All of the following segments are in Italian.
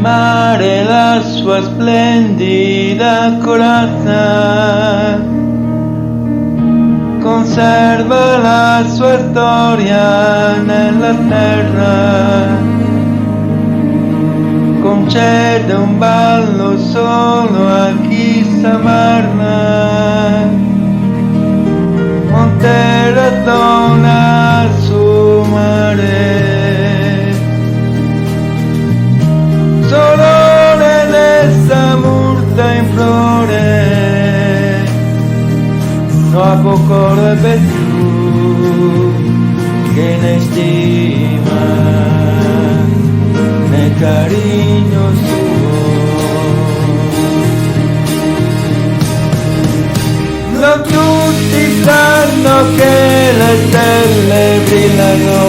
mare la sua splendida corazza, conserva la sua storia nella terra, concede un ballo solo a chi sa amarla, Montera dona su mare, solo nell'essa murta in flore, no ha poco de più che ne stima né cariño suo. Non tutti sanno che le stelle brillano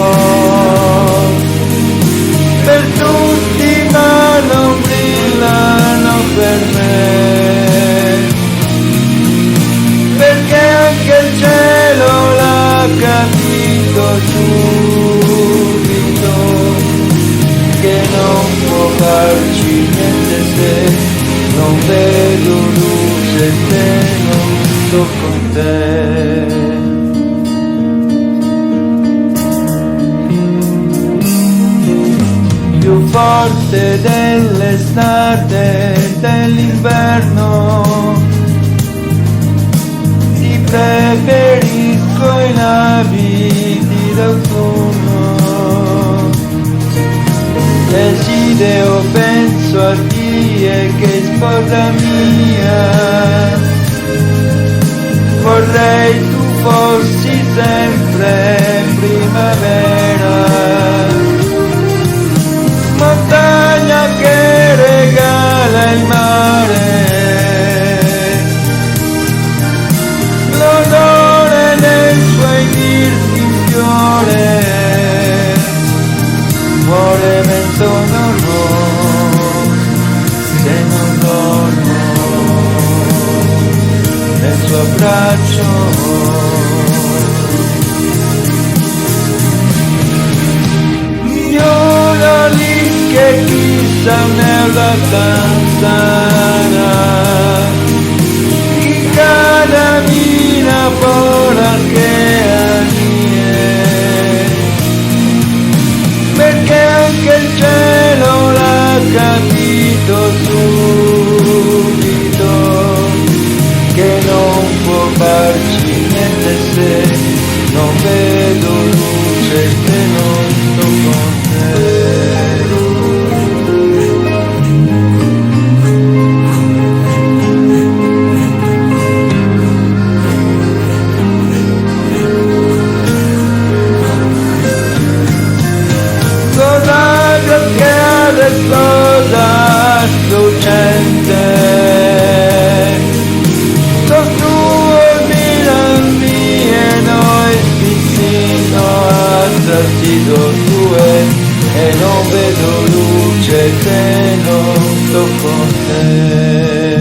per tutti ma non brillano per me, perché anche il cielo l'ha capito subito che non può farci niente se non vedo luce, se non sto con te. Più forte dell'estate e dell'inverno, ti preferisco in abiti d'autunno. Desidero, penso a te che sposa mia, vorrei tu fossi sempre primavera, montagna che regala il mare, l'odore dei suoi mirti in fiore, muore vento non ho, se non dormo nel suo abbraccio. Ignoro lì che chissà un'erba tanzana, y cada mina por aquella nieve, perché anche il cielo l'ha capito subito che non può farci niente se non vedo luce, se non sto con te. Cosa lucente, sostuvo mirami e noi vicino attraccido tue e non vedo luce se non sto con te.